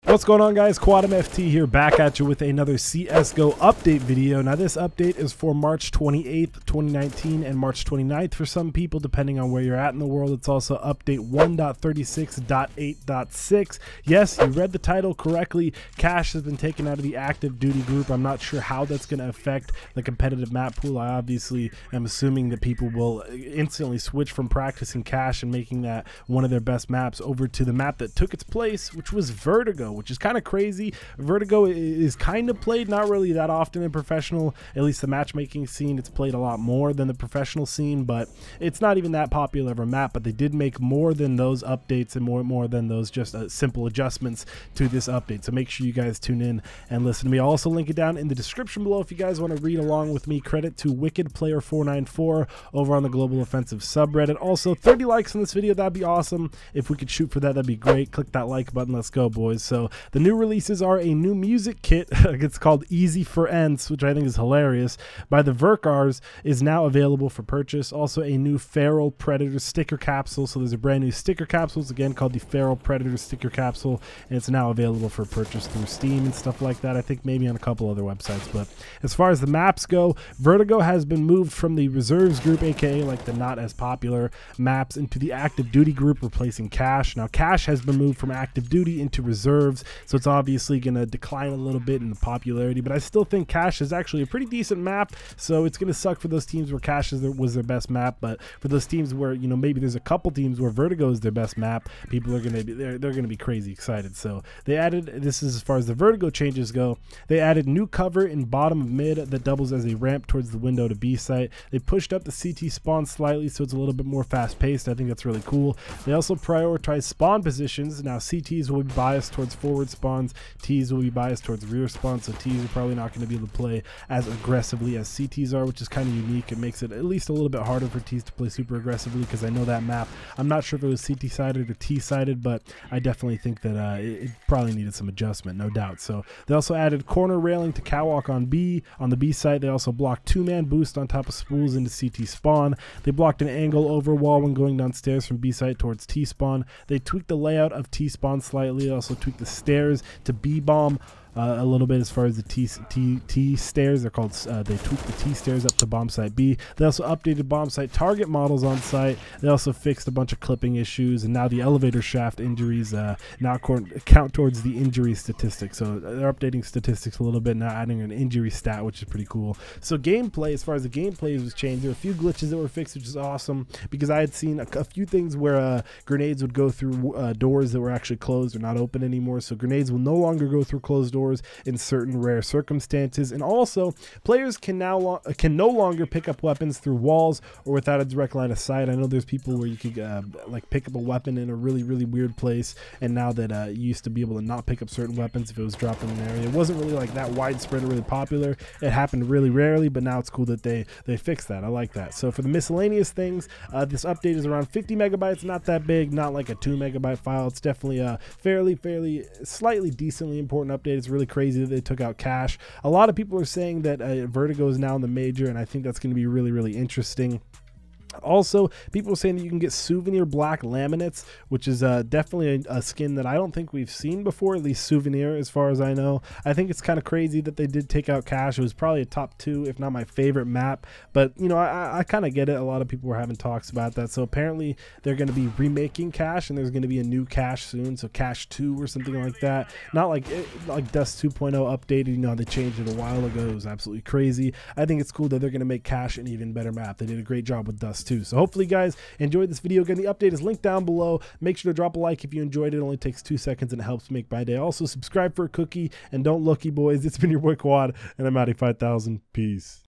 What's going on, guys? Quadmft here, back at you with another CSGO update video. Now this update is for March 28th, 2019 and March 29th for some people, depending on where you're at in the world. It's also update 1.36.8.6. Yes, you read the title correctly. Cash has been taken out of the active duty group. I'm not sure how that's going to affect the competitive map pool. I obviously am assuming that people will instantly switch from practicing Cash and making that one of their best maps over to the map that took its place, which was Vertigo, which is kind of crazy. Vertigo is kind of played not really that often in professional, at least the matchmaking scene. It's played a lot more than the professional scene, but it's not even that popular of a map. But they did make more than those updates and more than those just simple adjustments to this update. So make sure you guys tune in and listen to me. I'll also link it down in the description below if you guys want to read along with me. Credit to WickedPlayer494 over on the Global Offensive subreddit. Also, 30 likes on this video, that'd be awesome. If we could shoot for that, that'd be great. Click that like button. Let's go, boys. So the new releases are a new music kit. It's called Easy for Ents, which I think is hilarious, by the Verkars, is now available for purchase. Also a new Feral Predator sticker capsule. So there's a brand new sticker capsules, again called the Feral Predator sticker capsule, and it's now available for purchase through Steam and stuff like that. I think maybe on a couple other websites. But as far as the maps go, Vertigo has been moved from the reserves group, aka like the not as popular maps, into the active duty group, replacing Cash. Now Cash has been moved from active duty into reserves, so it's obviously going to decline a little bit in the popularity, but I still think Cash is actually a pretty decent map. So it's going to suck for those teams where Cash was their best map, but for those teams where, you know, maybe there's a couple teams where Vertigo is their best map, people are going to be they're going to be crazy excited. So they added, this is as far as the Vertigo changes go, they added new cover in bottom of mid that doubles as a ramp towards the window to B site. They pushed up the CT spawn slightly, so it's a little bit more fast paced. I think that's really cool. They also prioritize spawn positions. Now CTs will be biased towards forward spawns, Ts will be biased towards rear spawns, so Ts are probably not going to be able to play as aggressively as CTs are, which is kind of unique. It makes it at least a little bit harder for Ts to play super aggressively, because I know that map, I'm not sure if it was CT sided or T sided, but I definitely think that it probably needed some adjustment, no doubt. So they also added corner railing to catwalk on B. On the B side, they also blocked two-man boost on top of spools into CT spawn. They blocked an angle over wall when going downstairs from B site towards T spawn. They tweaked the layout of T spawn slightly. They also tweaked the stairs to B bomb a little bit as far as the T stairs. They're called, they tweaked the T stairs up to bomb site B. They also updated bomb site target models on site. They also fixed a bunch of clipping issues, and now the elevator shaft injuries now count towards the injury statistics. So they're updating statistics a little bit, now adding an injury stat, which is pretty cool. So gameplay, as far as the gameplay was changed, there were a few glitches that were fixed, which is awesome, because I had seen a few things where grenades would go through doors that were actually closed or not open anymore. So grenades will no longer go through closed doors in certain rare circumstances, and also players can no longer pick up weapons through walls or without a direct line of sight. I know there's people where you could like pick up a weapon in a really weird place, and now that you used to be able to not pick up certain weapons if it was dropped in an area. It wasn't really like that widespread or really popular. It happened really rarely, but now it's cool that they fixed that. I like that. So for the miscellaneous things, this update is around 50 megabytes, not that big, not like a 2 megabyte file. It's definitely a fairly slightly decently important update. It's really crazy that they took out Cash. A lot of people are saying that Vertigo is now in the major, and I think that's going to be really interesting. Also, people are saying that you can get souvenir black laminates, which is definitely a skin that I don't think we've seen before, at least souvenir as far as I know. I think it's kind of crazy that they did take out Cash. It was probably a top 2, if not my favorite map, but you know, I kind of get it. A lot of people were having talks about that. So apparently they're going to be remaking Cash, and there's going to be a new Cash soon, so Cash 2 or something like that. Not like Dust 2.0 updated, you know, they changed it a while ago. It was absolutely crazy. I think it's cool that they're going to make Cash an even better map. They did a great job with Dust too. So hopefully guys enjoyed this video. Again, the update is linked down below. Make sure to drop a like if you enjoyed it. It only takes 2 seconds and it helps make my day. Also subscribe for a cookie, and don't looky boys. It's been your boy Quad, and I'm out of 5,000. Peace.